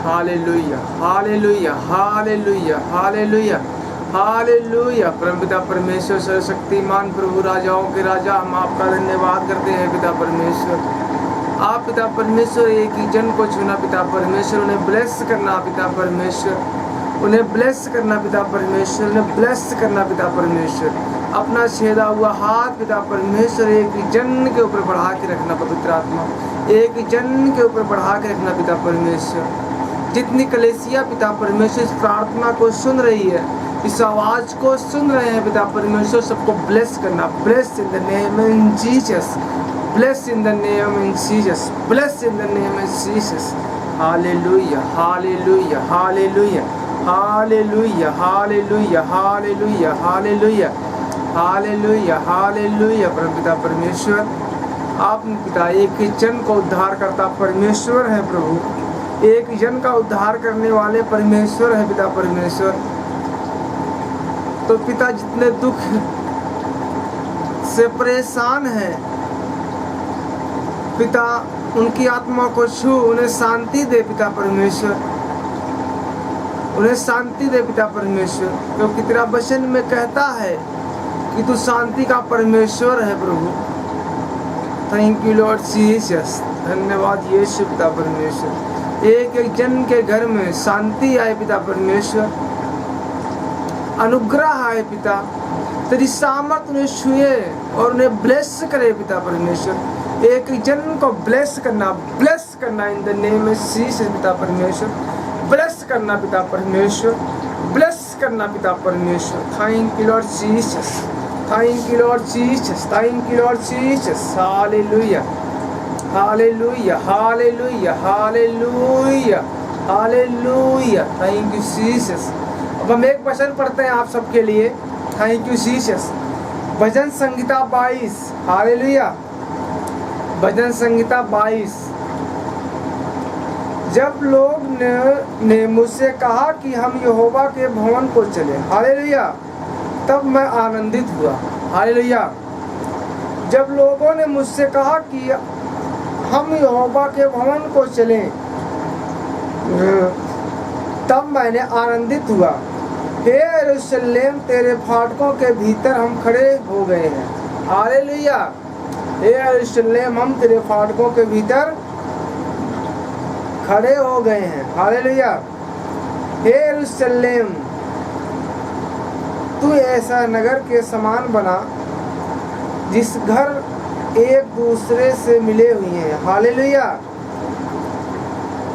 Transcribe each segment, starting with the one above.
Hallelujah, hallelujah, hallelujah, hallelujah, hallelujah. परमपिता परमेश्वर सर्वशक्तिमान प्रभु राजाओं के राजा, हम आपका धन्यवाद करते हैं पिता परमेश्वर। आप पिता परमेश्वर एक ही जन को छूना पिता परमेश्वर, उन्हें ब्लेस करना पिता परमेश्वर, उन्हें ब्लेस करना पिता परमेश्वर, उन्हें ब्लेस करना पिता परमेश्वर। अपना छेदा हुआ हाथ पिता परमेश्वर एक ही जन के ऊपर बढ़ा के रखना पवित्र आत्मा, एक ही जन के ऊपर बढ़ा के रखना पिता परमेश्वर। जितनी कलेसिया पिता परमेश्वर इस प्रार्थना को सुन रही है, इस आवाज को सुन रहे हैं पिता परमेश्वर, सबको ब्लेस करना। Bless in the name of Jesus, bless in the name of Jesus, bless in the name of Jesus. Hallelujah, hallelujah, hallelujah, hallelujah, hallelujah, hallelujah, hallelujah, hallelujah, hallelujah. परमपिता परमेश्वर, आप पिता एक ही जन को उद्धार करता परमेश्वर है प्रभु, एक जन का उद्धार करने वाले परमेश्वर है पिता परमेश्वर। तो पिता जितने दुख से परेशान हैं पिता, उनकी आत्मा को छू, उन्हें शांति दे पिता परमेश्वर, उन्हें शांति दे पिता परमेश्वर। क्योंकि तेरा वचन में कहता है कि तू शांति का परमेश्वर है प्रभु। थैंक यू लॉर्ड जीसस, धन्यवाद यीशु पिता परमेश्वर। एक एक जन के घर में शांति आए पिता परमेश्वर, अनुग्रह आए पिता, तेरी सामर्थ उन्हें छुए और उन्हें ब्लेस करे पिता परमेश्वर। एक जन को ब्लेस करना, ब्लेस करना इन द नेम ऑफ जीसस पिता परमेश्वर, ब्लेस करना पिता परमेश्वर, ब्लेस करना पिता परमेश्वर। Thank you Lord Jesus, thank you Lord Jesus, thank you Lord Jesus. Hallelujah, hallelujah, hallelujah, hallelujah, hallelujah. Thank you Jesus. अब हम एक वचन पढ़ते हैं आप सबके लिए। Thank you Jesus. भजन संहिता 22, हालेलुया, भजन संहिता 22। जब लोग ने मुझसे कहा कि हम यहोवा के भवन को चले, हालेलुया, तब मैं आनंदित हुआ। हालेलुया। जब लोगों ने मुझसे कहा कि हम यहोवा के भवन को चलें, तब मैंने आनंदित हुआ। हे यरूशलेम, तेरे फाटकों के भीतर हम खड़े हो गए हैं। हालेलुया। हे यरूशलेम, हम तेरे फाटकों के भीतर खड़े हो गए हैं। हालेलुया। हे यरूशलेम, तू ऐसा नगर के समान बना जिस घर एक दूसरे से मिले हुए हैं। हालेलुया।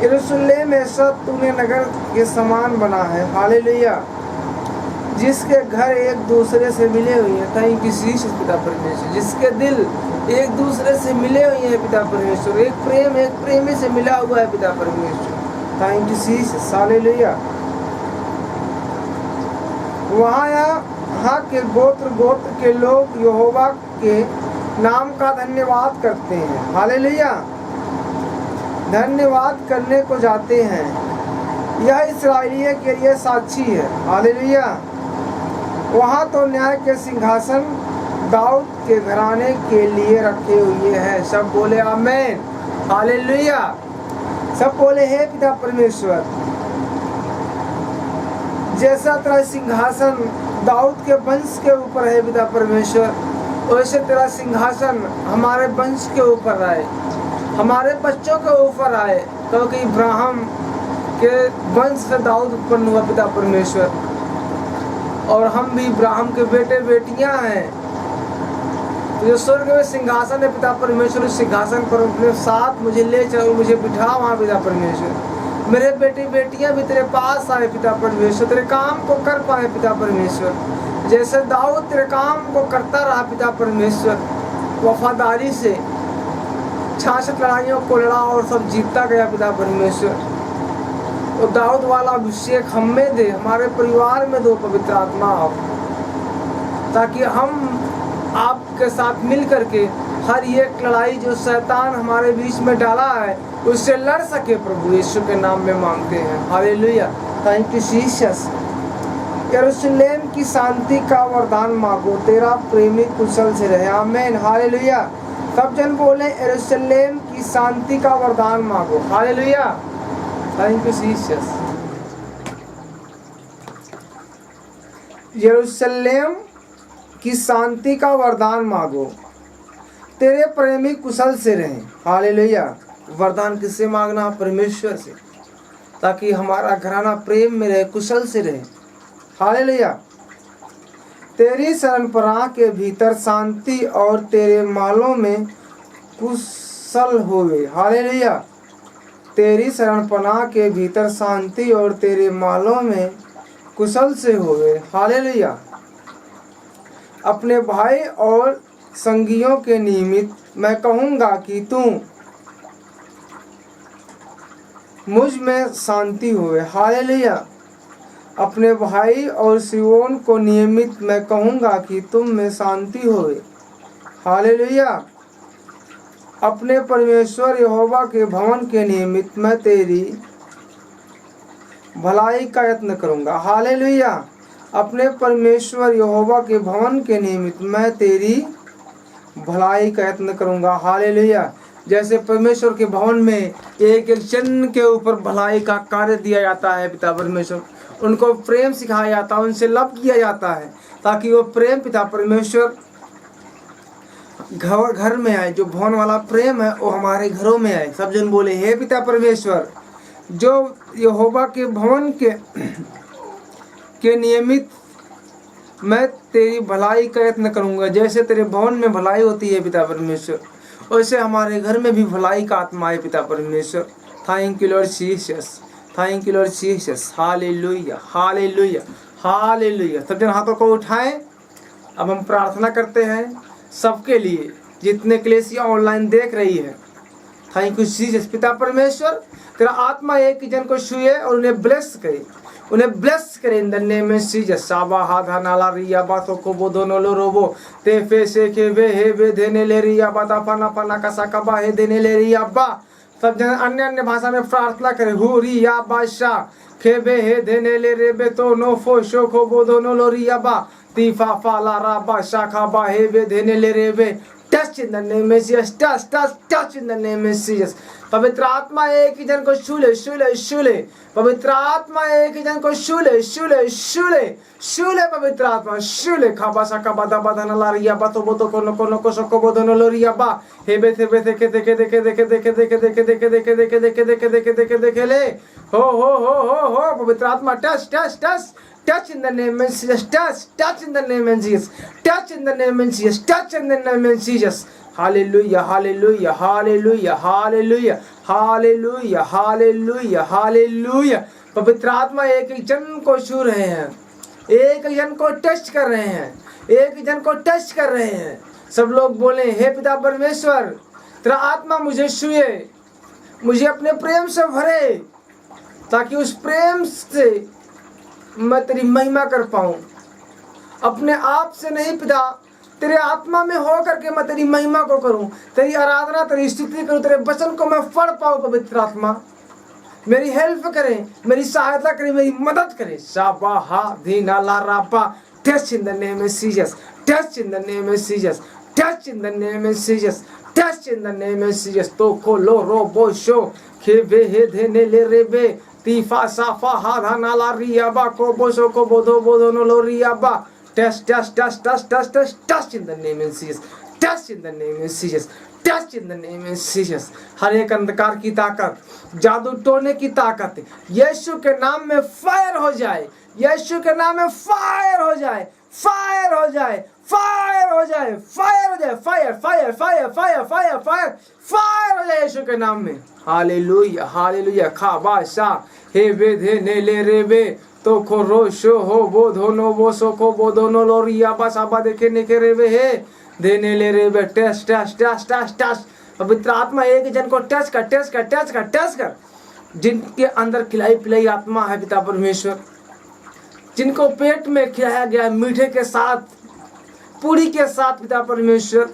यरूशलेम ऐसा तूने नगर के समान बना है, हालेलुया, जिसके घर एक दूसरे से मिले हुए हैं। थैंक यू जीसस पिता परमेश्वर। जिसके दिल एक दूसरे से मिले हुए हैं पिता परमेश्वर, एक प्रेम एक प्रेमी से मिला हुआ है पिता परमेश्वर। Thank you Jesus, hallelujah. वहाँ के गोत्र के लोग यहोवा के नाम का धन्यवाद करते हैं। हालेलुया। धन्यवाद करने को जाते हैं। यह इस्राएलियों के लिए साक्षी है। हालेलुया। वहाँ तो न्याय के सिंहासन दाऊद के घराने के लिए रखे हुए हैं। सब बोले आमीन, हालेलुया। सब बोले हे पिता परमेश्वर। जैसा तेरा सिंहासन दाऊद के वंश के ऊपर है पिता परमेश्वर, वैसे तेरा सिंहासन हमारे वंश के ऊपर आए, हमारे बच्चों के ऊपर आए। क्योंकि इब्राहिम के वंश से दाऊद उत्पन्न हुआ पिता परमेश्वर, और हम भी इब्राहिम के बेटे बेटियां हैं। तो जो स्वर्ग में सिंहासन है पिता परमेश्वर, उस सिंहासन पर अपने साथ मुझे ले चलो, मुझे बिठा वहाँ पिता परमेश्वर। मेरे बेटे बेटियां भी तेरे पास आए पिता परमेश्वर, तेरे काम को कर पाए पिता परमेश्वर। जैसे दाऊद तेरे काम को करता रहा पिता परमेश्वर, वफादारी से 66 लड़ाइयों को लड़ा और सब जीतता गया पिता परमेश्वर। तो दाऊद वाला अभिषेक हम में दे, हमारे परिवार में दो पवित्र आत्मा आप, ताकि हम आपके साथ मिल करके हर एक लड़ाई जो शैतान हमारे बीच में डाला है उससे लड़ सके। प्रभु यीशु के नाम में मांगते हैं, हालेलुया। Thank you Jesus. यरूशलेम की शांति का वरदान मांगो, तेरा प्रेमी कुशल से रहे। आमीन, हालेलुया। सब जन बोले यरूशलेम की शांति का वरदान मांगो। हालेलुया। Thank you Jesus. यरूशलेम की शांति का वरदान मांगो, तेरे प्रेमी कुशल से रहें। हालेलुया। वरदान किससे मांगना? परमेश्वर से, ताकि हमारा घराना प्रेम में रहे, कुशल से रहे। हालेलुया। तेरी शरण पनाह के भीतर शांति और तेरे मालों में कुशल होवे। हालेलुया। तेरी शरण पनाह के भीतर शांति और तेरे मालों में कुशल से होवे। हालेलुया। अपने भाई और संगियों के निमित्त मैं कहूँगा कि तू मुझ में शांति होवे। हालेलुया। अपने भाई और सियोन को नियमित मैं कहूँगा कि तुम में शांति होवे। हालेलुया। अपने परमेश्वर यहोवा के भवन के निमित्त मैं तेरी भलाई का यत्न करूँगा। हालेलुया। अपने परमेश्वर यहोवा के भवन के निमित्त मैं तेरी भलाई का यत्न करूँगा। हालेलुया। जैसे परमेश्वर के भवन में एक एक जन के ऊपर भलाई का कार्य दिया जाता है, पिता परमेश्वर उनको प्रेम सिखाया जाता है, उनसे लव किया जाता है, ताकि वो प्रेम पिता परमेश्वर घर में आए। जो भवन वाला प्रेम है वो हमारे घरों में आए। सब जन बोले हे पिता परमेश्वर, जो यहोवा के भवन के नियमित मैं तेरी भलाई का यत्न करूँगा। जैसे तेरे भवन में भलाई होती है पिता परमेश्वर, वैसे हमारे घर में भी भलाई का आत्मा है पिता परमेश्वर। Thank you Lord Jesus, thank you Lord Jesus. Hallelujah, hallelujah, hallelujah. सब जन हाथों को उठाएं। अब हम प्रार्थना करते हैं सबके लिए, जितने कलीसिया ऑनलाइन देख रही है। Thank you Jesus. पिता परमेश्वर, तेरा आत्मा एक जन को छुए और उन्हें ब्लेस करे, उन्हें ब्लेस करे in the name of Jesus. साबा हाधा नाला रिया बातो को बोधो नो लो रोबो ते फे से के वे हे वे देने ले रिया बाता पाना पाना कसा कबा हे देने ले रिया बा। सब जन अन्य अन्य भाषा में प्रार्थना करे। हु रिया बादशाह खे बे हे देने ले रे बे तो नो फो शो को बोधो नो लो रिया बा तीफा फाला रा बा शाखा बा हे वे देने ले रे बे। Touch in the name of Jesus, touch touch touch in the name of Jesus. पवित्र आत्मा एक ही जन को छूले छूले छूले। पवित्र आत्मा एक ही जन को छूले छूले छूले छूले। पवित्र आत्मा छूले। खाबा साका बादा बादा न लारिया बातो बोतो को को सको बोधो न लोरिया बा हे बेथे बेथे के देखे देखे देखे देखे देखे देखे देखे देखे देखे देखे देखे देखे देखे देखे ले हो। पवित्र आत्मा touch touch touch touch in the name of Jesus, touch in the name of Jesus, touch in the name of Jesus, touch in the name of Jesus. Hallelujah, hallelujah, hallelujah, hallelujah, hallelujah, hallelujah, hallelujah. पवित्र आत्मा एक एक जन को छू रहे हैं, एक जन को टच कर रहे हैं, एक जन को टच कर रहे हैं। सब लोग बोले हे पिता परमेश्वर, तेरा आत्मा मुझे छुए, मुझे अपने प्रेम से भरे, ताकि उस प्रेम से मैं तेरी महिमा कर पाऊं। अपने आप से नहीं पिता, तेरे आत्मा में हो करके मैं तेरी महिमा को करूं, तेरी आराधना तेरी स्तुति करूं, तेरे वचन को मैं पढ़ पाऊं। पवित्र आत्मा मेरी हेल्प करे, मेरी सहायता करे, मेरी मदद करे। शाबा हा धीना ला रापा। Touch in the name of Jesus, touch in the name of Jesus, touch in the name of Jesus, touch in the name of Jesus. तो को लो रो बो शो खे वे हे धे ले रे बे तीफा साफा हाधा नाला रिया बा को बोसो को बोधो बोधो नो लो रिया बा। Test test test test test test touch in the name of Jesus, touch in the name of Jesus, touch in the name of Jesus. हर एक अंधकार की ताकत, जादू टोने की ताकत यीशु के नाम में फायर हो जाए, यीशु के नाम में फायर हो जाए, फायर हो जाए, फायर हो जाए, फायर हो जाए, fire fire fire fire fire fire fire हो जाए यीशु के नाम में। Hallelujah, hallelujah. खाबा सा हे वे धे ने ले रे वे तो खो रो शो हो बो धोनो वो सो को बो दोनो लो रिया बस आबा देखे ने के रे वे हे देने ले रे वे। Test test test test test. पवित्र आत्मा एक जन को टच कर, टच कर, टच कर, टच कर। जिनके अंदर खिलाई पिलाई आत्मा है पिता परमेश्वर, जिनको पेट में खिलाया गया मीठे के साथ, पूरी के साथ पिता परमेश्वर,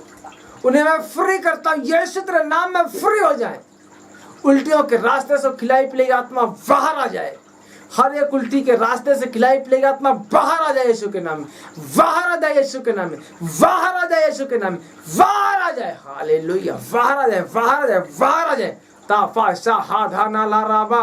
उन्हें मैं फ्री करता हूँ। यीशु तेरे नाम में फ्री हो जाए। उल्टियों के रास्ते से खिलाई पिलाई आत्मा बाहर आ जाए। हर एक उल्टी के रास्ते से खिलाई पिलाई आत्मा बाहर आ जाए यीशु के नाम में, बाहर आ जाए यीशु के नाम में, बाहर आ जाए यीशु के नाम में, बाहर आ जाए। हालेलुया। बाहर आ जाए, बाहर आ जाए, बाहर आ जाए। ताफा सा हा धा ना ला राबा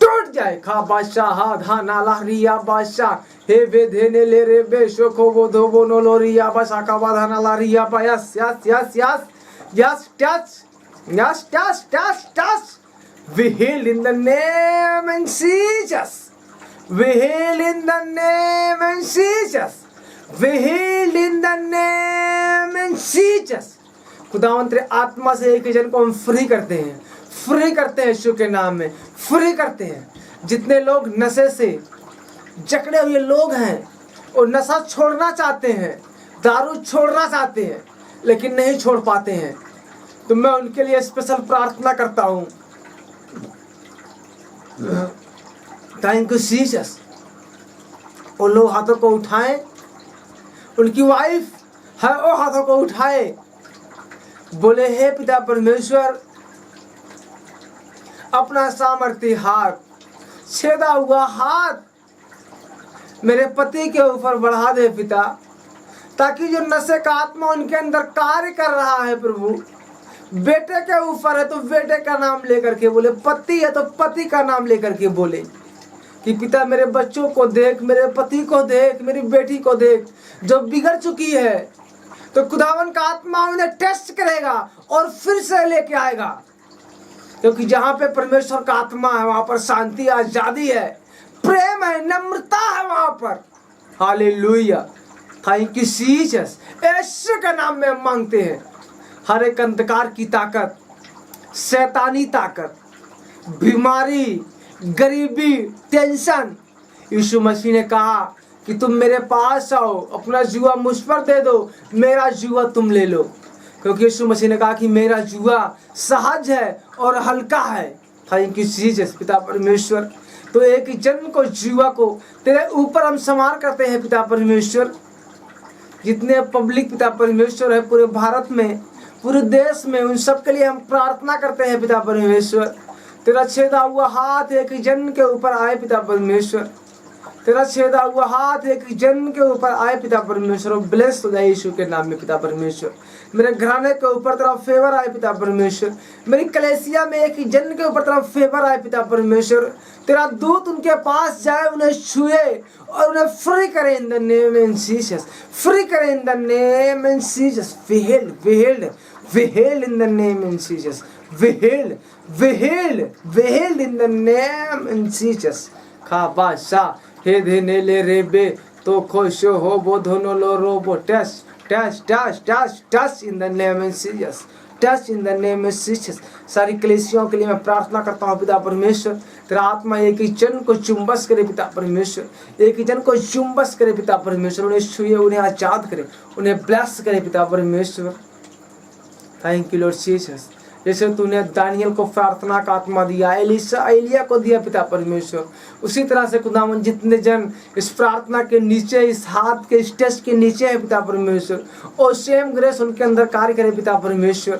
टूट जाए। खा बादशाह हा धा नाला रिया बादशाह हे वे धेने ले रे बे शोको वो धो वो नो लो रिया बादशाह का बाधा नाला रिया बा yes yes yes yes yes touch yes touch touch touch we heal in the name and Jesus. We heal in the name and Jesus. We heal in the name and Jesus. खुदावंत रे आत्मा से एक जन को हम free करते हैं यीशु के नाम में फ्री करते हैं। जितने लोग नशे से जकड़े हुए लोग हैं और नशा छोड़ना चाहते हैं, दारू छोड़ना चाहते हैं लेकिन नहीं छोड़ पाते हैं, तो मैं उनके लिए स्पेशल प्रार्थना करता हूँ। Thank you Jesus. वो लोग हाथों को उठाएं, उनकी वाइफ है वो हाथों को उठाए, बोले हे पिता परमेश्वर अपना सामर्थ्य हाथ, छेदा हुआ हाथ मेरे पति के ऊपर बढ़ा दे पिता, ताकि जो नशे का आत्मा उनके अंदर कार्य कर रहा है प्रभु, बेटे के ऊपर है तो बेटे का नाम लेकर के बोले, पति है तो पति का नाम लेकर के बोले कि पिता मेरे बच्चों को देख, मेरे पति को देख, मेरी बेटी को देख जो बिगड़ चुकी है, तो खुदावन का आत्मा उन्हें टेस्ट करेगा और फिर से लेके आएगा, क्योंकि जहां पे परमेश्वर का आत्मा है वहां पर शांति, आजादी है, प्रेम है, नम्रता है वहां पर। Hallelujah, thank you Jesus. यीशु के नाम में मांगते हैं। हर एक अंधकार की ताकत, शैतानी ताकत, बीमारी, गरीबी, टेंशन, यीशु मसीह ने कहा कि तुम मेरे पास आओ, अपना जुआ मुझ पर दे दो, मेरा जुआ तुम ले लो, क्योंकि यीशु मसीह ने कहा कि मेरा जुआ सहज है और हल्का है। थैंक यू जीसस पिता परमेश्वर। तो एक जन को जुआ को तेरे ऊपर हम समार करते हैं पिता परमेश्वर। जितने पब्लिक पिता परमेश्वर है पूरे भारत में, पूरे देश में, उन सब के लिए हम प्रार्थना करते हैं पिता परमेश्वर। तेरा छेदा हुआ हाथ एक जन के ऊपर आए पिता परमेश्वर, तेरा छेदा हुआ हाथ एक जन के ऊपर आए पिता परमेश्वर। ब्लेस हो जाए यीशु के नाम में पिता परमेश्वर। मेरे घराने के ऊपर तेरा फेवर आए पिता परमेश्वर। मेरी कलेसिया में एक जन के ऊपर तेरा फेवर आए पिता परमेश्वर। तेरा दूत उनके पास जाए, उन्हें छुए और उन्हें फ्री करे in the name of Jesus. Free करे in the name of Jesus. We healed in the name of Jesus. We healed in the name of Jesus. खाबाशा हे धेने ले रे बे तो खुश हो वो दोनों लो रोबो touch in the name of Jesus. Touch in the name of Jesus. सारी कलीसियों के लिए मैं प्रार्थना करता हूँ पिता परमेश्वर, तेरा आत्मा एक ही जन को चुंबस करे पिता परमेश्वर, एक ही जन को चुंबस करे पिता परमेश्वर, उन्हें छुए, उन्हें आजाद करे, उन्हें ब्लेस करे पिता परमेश्वर। Thank you Lord Jesus. जैसे तूने दानियल को प्रार्थना का आत्मा दिया, एलिया को दिया पिता परमेश्वर, उसी तरह से खुदावन जितने जन इस प्रार्थना के नीचे, इस हाथ के इस टेस्ट के नीचे है पिता परमेश्वर, और सेम ग्रेस उनके अंदर कार्य करे पिता परमेश्वर।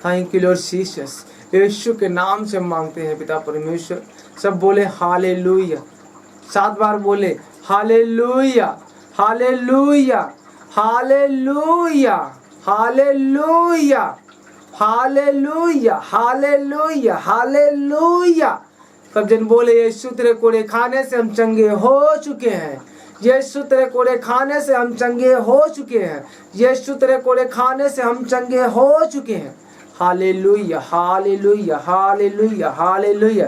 Thank you Lord Jesus. यीशु के नाम से मांगते हैं पिता परमेश्वर। सब बोले हालेलुया, 7 बार बोले hallelujah, hallelujah, hallelujah, hallelujah, hallelujah, hallelujah, hallelujah. सब जन बोले यीशु तेरे कोड़े खाने से हम चंगे हो चुके हैं, यीशु तेरे कोड़े खाने से हम चंगे हो चुके हैं, यीशु तेरे कोड़े खाने से हम चंगे हो चुके हैं। Hallelujah, hallelujah, hallelujah, hallelujah.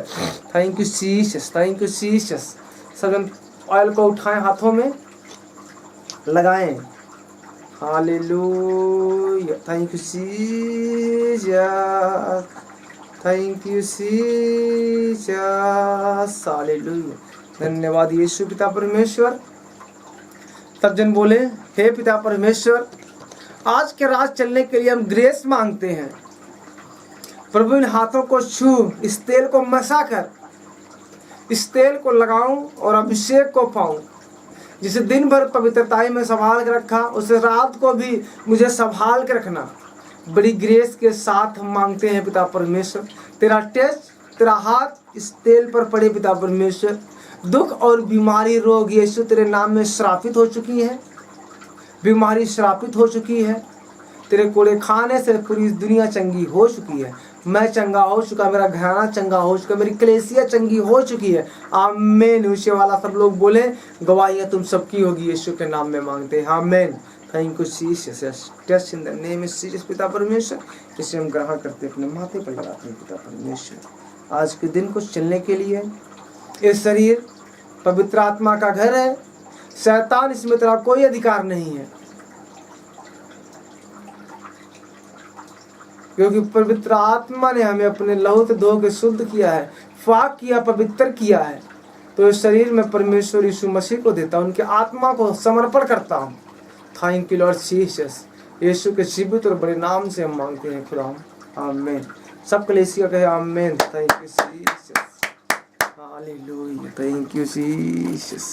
Thank you Jesus, thank you Jesus. सब जन ऑयल को उठाएं, हाथों में लगाएं। Hallelujah, thank you Jesus, thank you Jesus, hallelujah. धन्यवाद यीशु पिता परमेश्वर। तब जन बोले हे पिता परमेश्वर, आज के रात चलने के लिए हम ग्रेस मांगते हैं प्रभु। इन हाथों को छू, इस तेल को मसा कर, इस तेल को लगाऊं और अभिषेक को पाऊं। जिसे दिन भर पवित्रताई में संभाल के रखा, उसे रात को भी मुझे संभाल के रखना। बड़ी ग्रेस के साथ हम मांगते हैं पिता परमेश्वर। तेरा टेस्ट, तेरा हाथ इस तेल पर पड़े पिता परमेश्वर। दुख और बीमारी, रोग यीशु तेरे नाम में श्रापित हो चुकी है, बीमारी श्रापित हो चुकी है। तेरे कोड़े खाने से पूरी दुनिया चंगी हो चुकी है। मैं चंगा हो चुका, मेरा घराना चंगा हो चुका, मेरी कलीसिया चंगी हो चुकी है। आमीन। ऊंचे वाला सब लोग बोले, गवाहियाँ तुम सबकी होगी, यीशु के नाम में मांगते हैं। आमीन। Thank you Jesus. Test in the name of Jesus. पिता परमेश्वर, जिसे हम ग्रहण करते अपने माथे पर लगाते हैं। पिता परमेश्वर, आज के दिन को चलने के लिए ये शरीर पवित्र आत्मा का घर है। शैतान इसमें तेरा कोई अधिकार नहीं है, क्योंकि पवित्र आत्मा ने हमें अपने लहू से धो के शुद्ध किया है, पाक किया, पवित्र किया है। तो इस शरीर में परमेश्वर यीशु मसीह को देता हूँ, उनके आत्मा को समर्पण करता हूँ। Thank you Lord Jesus. यीशु के जीवित और बड़े नाम से हम मांगते हैं खुदा। आमीन। सब कलीसिया कहे आमीन। Thank you Jesus. Hallelujah. Thank you Jesus.